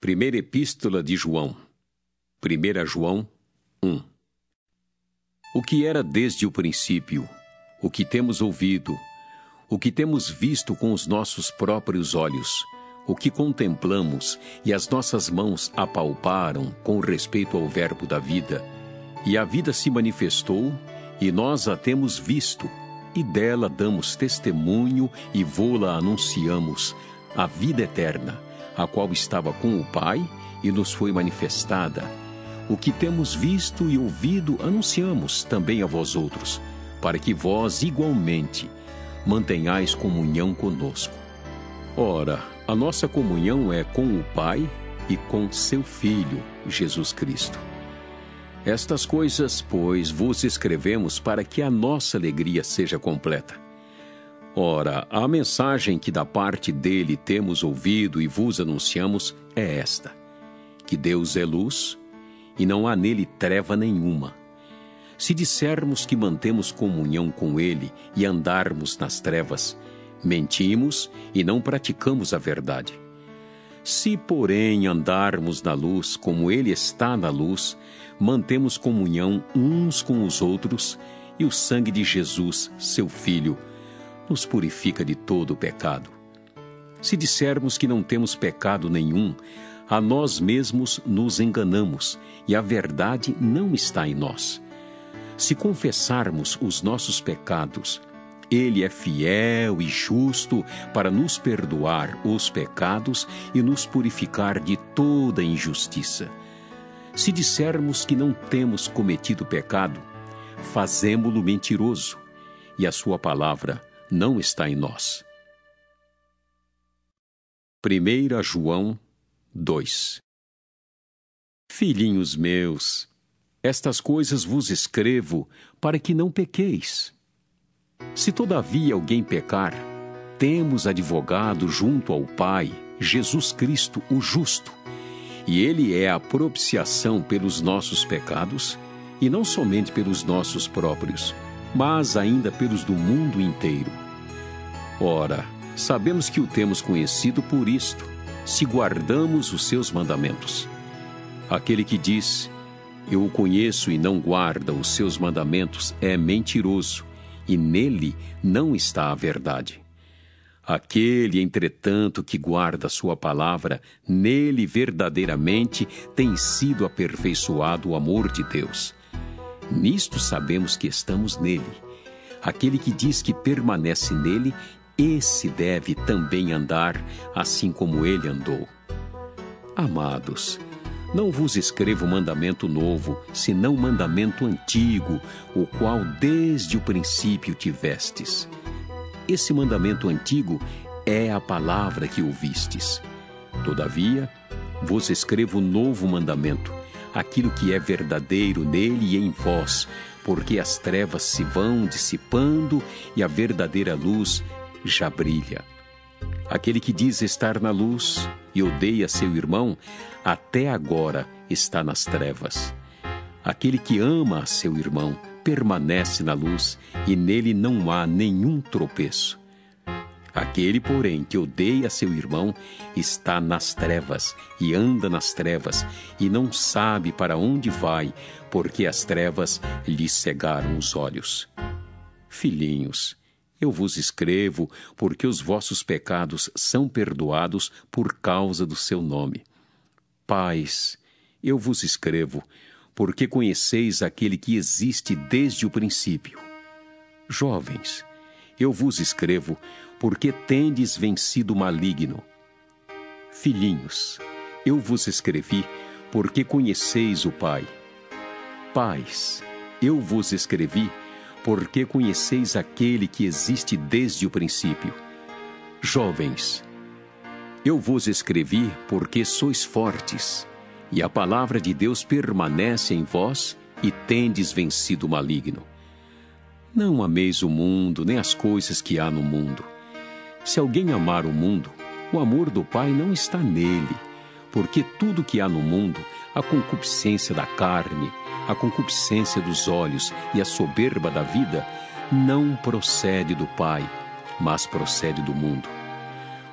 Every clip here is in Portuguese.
Primeira Epístola de João, 1 João 1. O que era desde o princípio, o que temos ouvido, o que temos visto com os nossos próprios olhos, o que contemplamos e as nossas mãos apalparam com respeito ao Verbo da vida, e a vida se manifestou, e nós a temos visto, e dela damos testemunho e vô-la anunciamos, a vida eterna, a qual estava com o Pai e nos foi manifestada. O que temos visto e ouvido anunciamos também a vós outros, para que vós igualmente mantenhais comunhão conosco. Ora, a nossa comunhão é com o Pai e com seu Filho, Jesus Cristo. Estas coisas, pois, vos escrevemos para que a nossa alegria seja completa. Ora, a mensagem que da parte dele temos ouvido e vos anunciamos é esta: que Deus é luz e não há nele treva nenhuma. Se dissermos que mantemos comunhão com ele e andarmos nas trevas, mentimos e não praticamos a verdade. Se, porém, andarmos na luz como ele está na luz, mantemos comunhão uns com os outros, e o sangue de Jesus, seu Filho, nos purifica de todo o pecado. Se dissermos que não temos pecado nenhum, a nós mesmos nos enganamos, e a verdade não está em nós. Se confessarmos os nossos pecados, ele é fiel e justo para nos perdoar os pecados e nos purificar de toda injustiça. Se dissermos que não temos cometido pecado, fazemo-lo mentiroso, e a sua palavra não está em nós. 1 João 2. Filhinhos meus, estas coisas vos escrevo para que não pequeis. Se todavia alguém pecar, temos advogado junto ao Pai, Jesus Cristo, o justo, e ele é a propiciação pelos nossos pecados, e não somente pelos nossos próprios, mas ainda pelos do mundo inteiro. Ora, sabemos que o temos conhecido por isto, se guardamos os seus mandamentos. Aquele que diz, eu o conheço e não guarda os seus mandamentos, é mentiroso, e nele não está a verdade. Aquele, entretanto, que guarda a sua palavra, nele verdadeiramente tem sido aperfeiçoado o amor de Deus. Nisto sabemos que estamos nele. Aquele que diz que permanece nele, esse deve também andar assim como ele andou. Amados, não vos escrevo mandamento novo, senão mandamento antigo, o qual desde o princípio tivestes. Esse mandamento antigo é a palavra que ouvistes. Todavia, vos escrevo novo mandamento, aquilo que é verdadeiro nele e em vós, porque as trevas se vão dissipando e a verdadeira luz já brilha. Aquele que diz estar na luz e odeia seu irmão, até agora está nas trevas. Aquele que ama a seu irmão permanece na luz e nele não há nenhum tropeço. Aquele, porém, que odeia seu irmão está nas trevas e anda nas trevas e não sabe para onde vai, porque as trevas lhe cegaram os olhos. Filhinhos, eu vos escrevo porque os vossos pecados são perdoados por causa do seu nome. Pais, eu vos escrevo porque conheceis aquele que existe desde o princípio. Jovens, eu vos escrevo porque tendes vencido o maligno. Filhinhos, eu vos escrevi porque conheceis o Pai. Pais, eu vos escrevi porque conheceis aquele que existe desde o princípio. Jovens, eu vos escrevi porque sois fortes, e a palavra de Deus permanece em vós, e tendes vencido o maligno. Não ameis o mundo, nem as coisas que há no mundo. Se alguém amar o mundo, o amor do Pai não está nele, porque tudo que há no mundo, a concupiscência da carne, a concupiscência dos olhos e a soberba da vida, não procede do Pai, mas procede do mundo.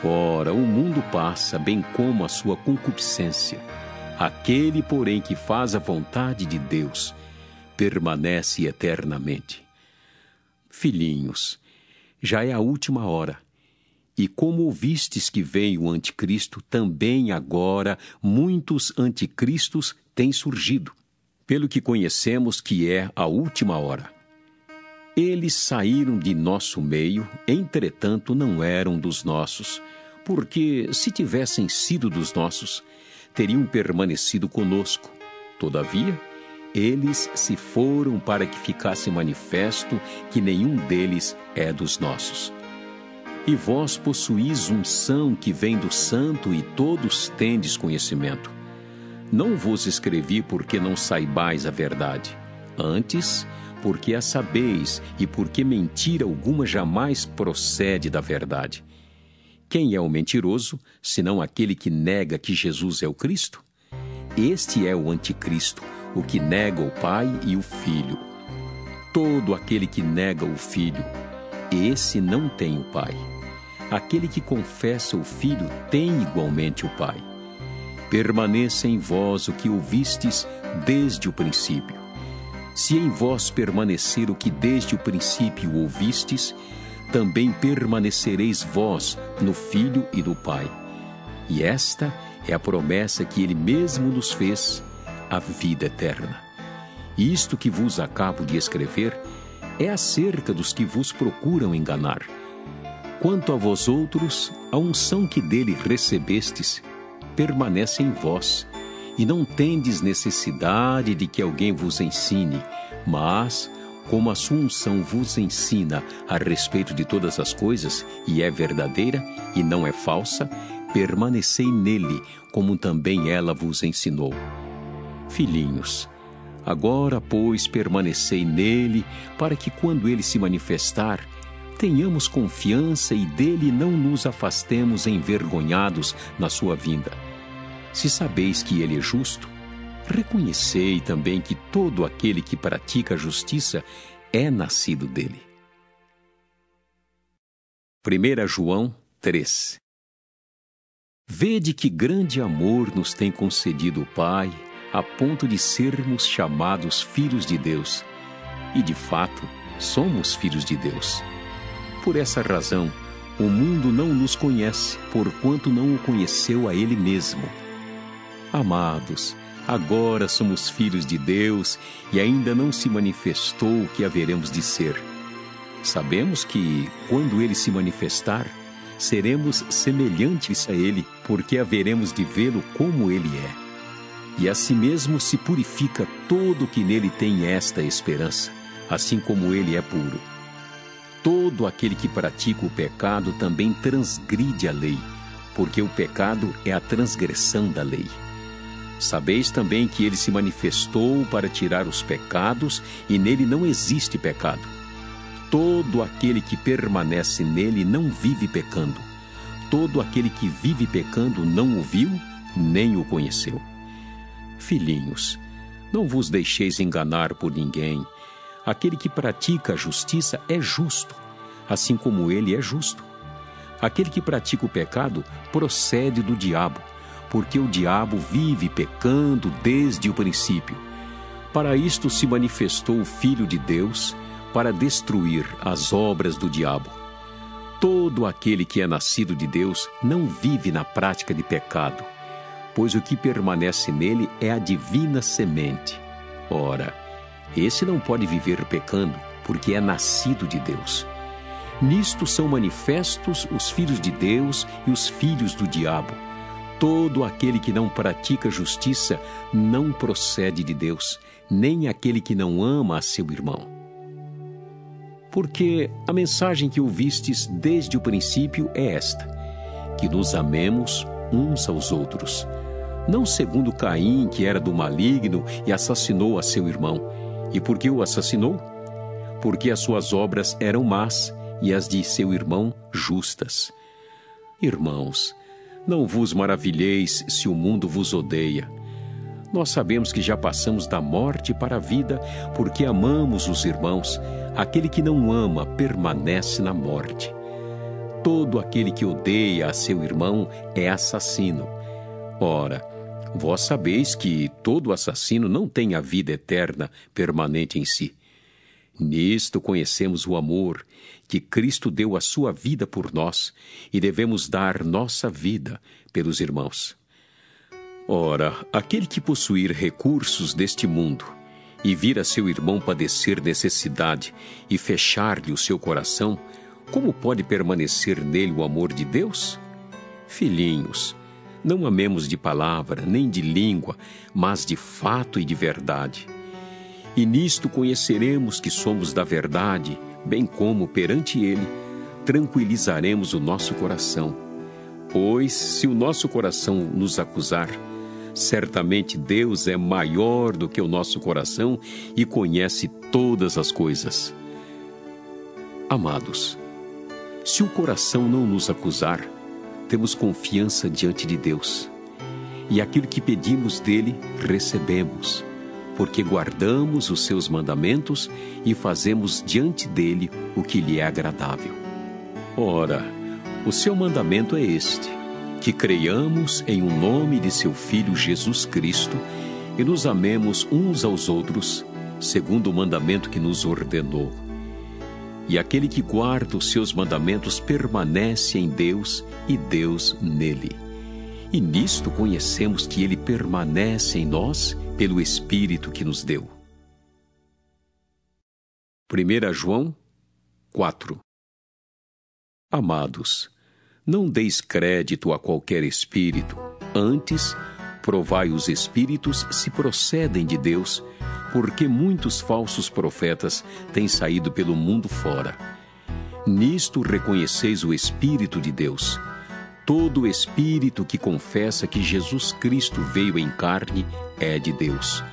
Ora, o mundo passa, bem como a sua concupiscência. Aquele, porém, que faz a vontade de Deus, permanece eternamente. Filhinhos, já é a última hora. E como ouvistes que veio o anticristo, também agora muitos anticristos têm surgido, pelo que conhecemos que é a última hora. Eles saíram de nosso meio, entretanto não eram dos nossos, porque, se tivessem sido dos nossos, teriam permanecido conosco. Todavia, eles se foram para que ficasse manifesto que nenhum deles é dos nossos. E vós possuís unção que vem do Santo e todos tendes conhecimento. Não vos escrevi porque não saibais a verdade, antes, porque a sabeis e porque mentira alguma jamais procede da verdade. Quem é o mentiroso, senão aquele que nega que Jesus é o Cristo? Este é o anticristo, o que nega o Pai e o Filho. Todo aquele que nega o Filho, esse não tem o Pai. Aquele que confessa o Filho tem igualmente o Pai. Permaneça em vós o que ouvistes desde o princípio. Se em vós permanecer o que desde o princípio ouvistes, também permanecereis vós no Filho e no Pai. E esta é a promessa que Ele mesmo nos fez, a vida eterna. Isto que vos acabo de escrever é acerca dos que vos procuram enganar. Quanto a vós outros, a unção que dele recebestes permanece em vós, e não tendes necessidade de que alguém vos ensine, mas, como a sua unção vos ensina a respeito de todas as coisas, e é verdadeira e não é falsa, permanecei nele, como também ela vos ensinou. Filhinhos, agora, pois, permanecei nele, para que quando ele se manifestar, tenhamos confiança e dele não nos afastemos envergonhados na sua vinda. Se sabeis que ele é justo, reconhecei também que todo aquele que pratica a justiça é nascido dele. 1 João 3. Vede que grande amor nos tem concedido o Pai, a ponto de sermos chamados filhos de Deus. E, de fato, somos filhos de Deus. Por essa razão, o mundo não nos conhece, porquanto não o conheceu a Ele mesmo. Amados, agora somos filhos de Deus e ainda não se manifestou o que haveremos de ser. Sabemos que, quando Ele se manifestar, seremos semelhantes a Ele, porque haveremos de vê-lo como Ele é. E assim mesmo se purifica todo o que nele tem esta esperança, assim como Ele é puro. Todo aquele que pratica o pecado também transgride a lei, porque o pecado é a transgressão da lei. Sabeis também que ele se manifestou para tirar os pecados, e nele não existe pecado. Todo aquele que permanece nele não vive pecando. Todo aquele que vive pecando não o viu, nem o conheceu. Filhinhos, não vos deixeis enganar por ninguém. Aquele que pratica a justiça é justo, assim como ele é justo. Aquele que pratica o pecado procede do diabo, porque o diabo vive pecando desde o princípio. Para isto se manifestou o Filho de Deus, para destruir as obras do diabo. Todo aquele que é nascido de Deus não vive na prática de pecado, pois o que permanece nele é a divina semente. Ora, esse não pode viver pecando, porque é nascido de Deus. Nisto são manifestos os filhos de Deus e os filhos do diabo. Todo aquele que não pratica justiça não procede de Deus, nem aquele que não ama a seu irmão. Porque a mensagem que ouvistes desde o princípio é esta: que nos amemos uns aos outros. Não segundo Caim, que era do maligno e assassinou a seu irmão. E por que o assassinou? Porque as suas obras eram más e as de seu irmão justas. Irmãos, não vos maravilheis se o mundo vos odeia. Nós sabemos que já passamos da morte para a vida, porque amamos os irmãos. Aquele que não ama permanece na morte. todo aquele que odeia a seu irmão é assassino. Ora, vós sabeis que todo assassino não tem a vida eterna permanente em si. Nisto conhecemos o amor, que Cristo deu a sua vida por nós, e devemos dar nossa vida pelos irmãos. Ora, aquele que possuir recursos deste mundo, e vir a seu irmão padecer necessidade, e fechar-lhe o seu coração, como pode permanecer nele o amor de Deus? Filhinhos, não amemos de palavra, nem de língua, mas de fato e de verdade. E nisto conheceremos que somos da verdade, bem como perante Ele tranquilizaremos o nosso coração. Pois, se o nosso coração nos acusar, certamente Deus é maior do que o nosso coração e conhece todas as coisas. Amados, se o coração não nos acusar, temos confiança diante de Deus, e aquilo que pedimos dele, recebemos, porque guardamos os seus mandamentos e fazemos diante dele o que lhe é agradável. Ora, o seu mandamento é este, que creiamos em o nome de seu Filho Jesus Cristo e nos amemos uns aos outros, segundo o mandamento que nos ordenou. E aquele que guarda os seus mandamentos permanece em Deus e Deus nele. E nisto conhecemos que ele permanece em nós pelo Espírito que nos deu. 1 João 4. Amados, não deis crédito a qualquer espírito, antes provai os espíritos se procedem de Deus, porque muitos falsos profetas têm saído pelo mundo fora. Nisto reconheceis o Espírito de Deus. Todo espírito que confessa que Jesus Cristo veio em carne é de Deus.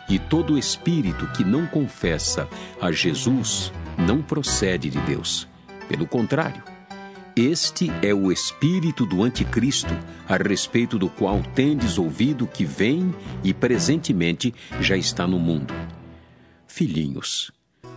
E todo espírito que não confessa a Jesus não procede de Deus. Pelo contrário, este é o espírito do anticristo, a respeito do qual tendes ouvido que vem e presentemente já está no mundo. Filhinhos,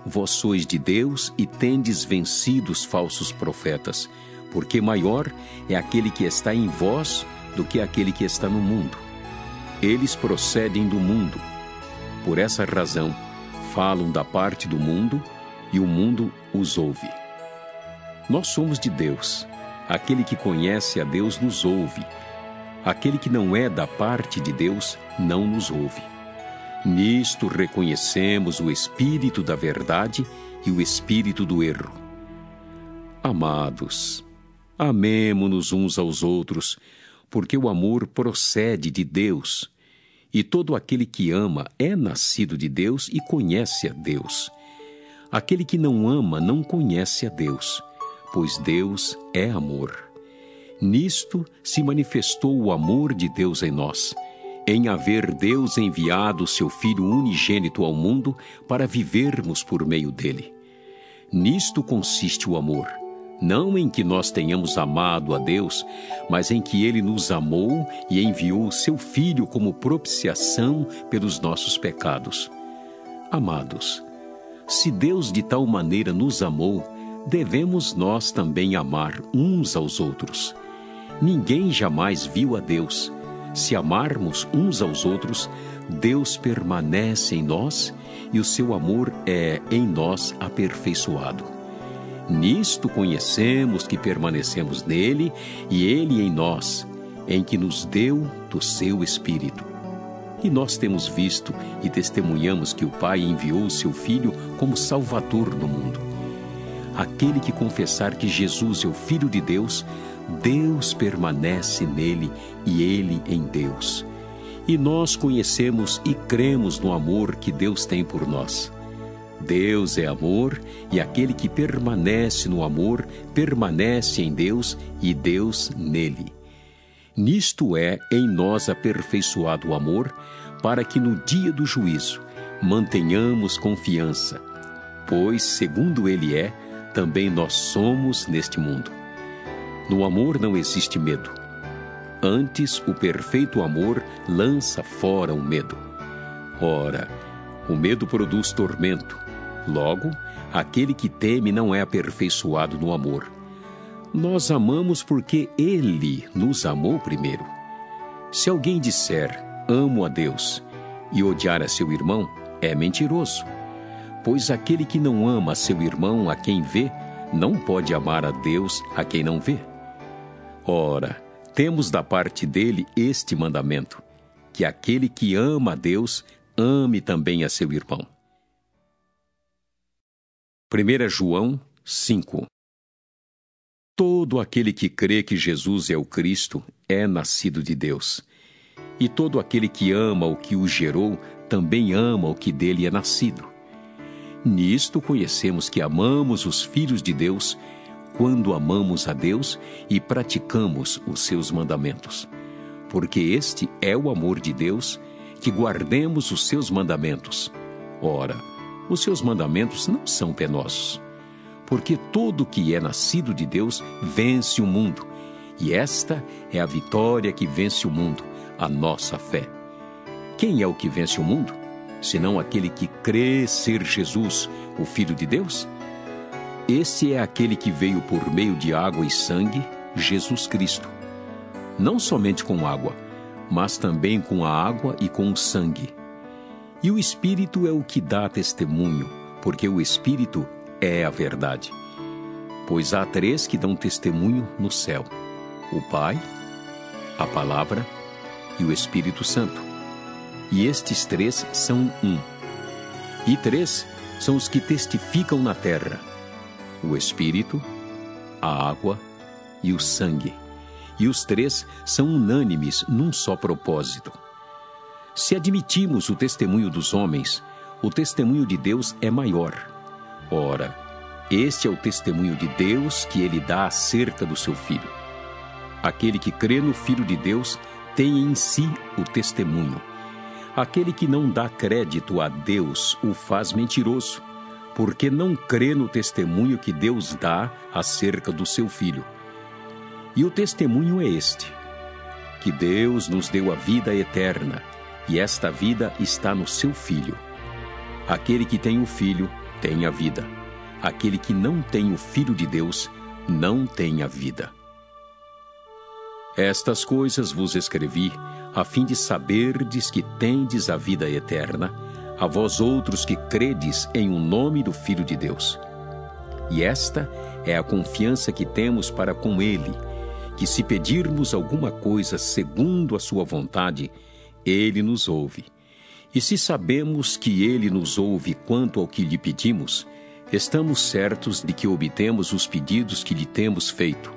vós sois de Deus e tendes vencido os falsos profetas, porque maior é aquele que está em vós do que aquele que está no mundo. Eles procedem do mundo. Por essa razão, falam da parte do mundo e o mundo os ouve. Nós somos de Deus. Aquele que conhece a Deus nos ouve. Aquele que não é da parte de Deus não nos ouve. Nisto reconhecemos o espírito da verdade e o espírito do erro. Amados, amemo-nos uns aos outros, porque o amor procede de Deus, e todo aquele que ama é nascido de Deus e conhece a Deus. Aquele que não ama não conhece a Deus, pois Deus é amor. Nisto se manifestou o amor de Deus em nós, em haver Deus enviado o seu Filho unigênito ao mundo para vivermos por meio dele. Nisto consiste o amor, não em que nós tenhamos amado a Deus, mas em que Ele nos amou e enviou o seu Filho como propiciação pelos nossos pecados. Amados, se Deus de tal maneira nos amou, devemos nós também amar uns aos outros. Ninguém jamais viu a Deus. Se amarmos uns aos outros, Deus permanece em nós e o seu amor é em nós aperfeiçoado. Nisto conhecemos que permanecemos nele e ele em nós, em que nos deu do seu Espírito. E nós temos visto e testemunhamos que o Pai enviou o seu Filho como Salvador do mundo. Aquele que confessar que Jesus é o Filho de Deus, Deus permanece nele e ele em Deus. E nós conhecemos e cremos no amor que Deus tem por nós. Deus é amor, e aquele que permanece no amor, permanece em Deus e Deus nele. Nisto é em nós aperfeiçoado o amor, para que no dia do juízo mantenhamos confiança, pois, segundo ele é, também nós somos neste mundo. No amor não existe medo. Antes, o perfeito amor lança fora o medo. Ora, o medo produz tormento. Logo, aquele que teme não é aperfeiçoado no amor. Nós amamos porque Ele nos amou primeiro. Se alguém disser, amo a Deus, e odiar a seu irmão, é mentiroso. Pois aquele que não ama seu irmão a quem vê, não pode amar a Deus a quem não vê. Ora, temos da parte dele este mandamento, que aquele que ama a Deus, ame também a seu irmão. 1 João 5. Todo aquele que crê que Jesus é o Cristo é nascido de Deus. E todo aquele que ama o que o gerou, também ama o que dele é nascido. Nisto conhecemos que amamos os filhos de Deus, quando amamos a Deus e praticamos os seus mandamentos. Porque este é o amor de Deus, que guardemos os seus mandamentos. Ora, os seus mandamentos não são penosos. Porque todo que é nascido de Deus vence o mundo. E esta é a vitória que vence o mundo, a nossa fé. Quem é o que vence o mundo? Senão aquele que crê ser Jesus, o Filho de Deus? Este é aquele que veio por meio de água e sangue, Jesus Cristo. Não somente com água, mas também com a água e com o sangue. E o Espírito é o que dá testemunho, porque o Espírito é a verdade. Pois há 3 que dão testemunho no céu: o Pai, a Palavra e o Espírito Santo. E estes 3 são um. E 3 são os que testificam na terra: o Espírito, a água e o sangue. E os 3 são unânimes num só propósito. Se admitimos o testemunho dos homens, o testemunho de Deus é maior. Ora, este é o testemunho de Deus que ele dá acerca do seu Filho. Aquele que crê no Filho de Deus tem em si o testemunho. Aquele que não dá crédito a Deus o faz mentiroso, porque não crê no testemunho que Deus dá acerca do seu Filho. E o testemunho é este: que Deus nos deu a vida eterna, e esta vida está no seu Filho. Aquele que tem o Filho tem a vida. Aquele que não tem o Filho de Deus não tem a vida. Estas coisas vos escrevi, a fim de saberdes que tendes a vida eterna, a vós outros que credes em o nome do Filho de Deus. E esta é a confiança que temos para com Ele, que se pedirmos alguma coisa segundo a sua vontade, Ele nos ouve. E se sabemos que Ele nos ouve quanto ao que lhe pedimos, estamos certos de que obtemos os pedidos que lhe temos feito.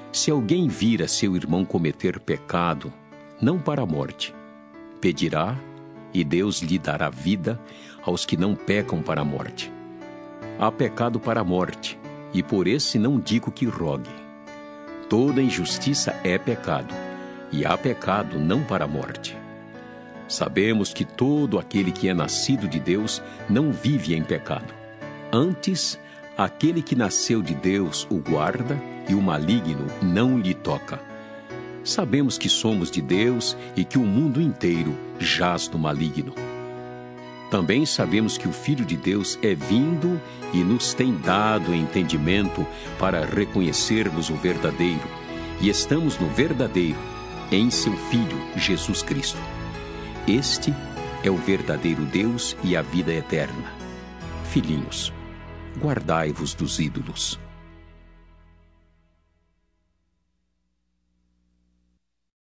Se alguém vir a seu irmão cometer pecado, não para a morte, pedirá, e Deus lhe dará vida aos que não pecam para a morte. Há pecado para a morte, e por esse não digo que rogue. Toda injustiça é pecado, e há pecado não para a morte. Sabemos que todo aquele que é nascido de Deus não vive em pecado. Antes, aquele que nasceu de Deus o guarda, e o maligno não lhe toca. Sabemos que somos de Deus e que o mundo inteiro jaz no maligno. Também sabemos que o Filho de Deus é vindo e nos tem dado entendimento para reconhecermos o verdadeiro, e estamos no verdadeiro, em seu Filho, Jesus Cristo. Este é o verdadeiro Deus e a vida eterna. Filhinhos, guardai-vos dos ídolos.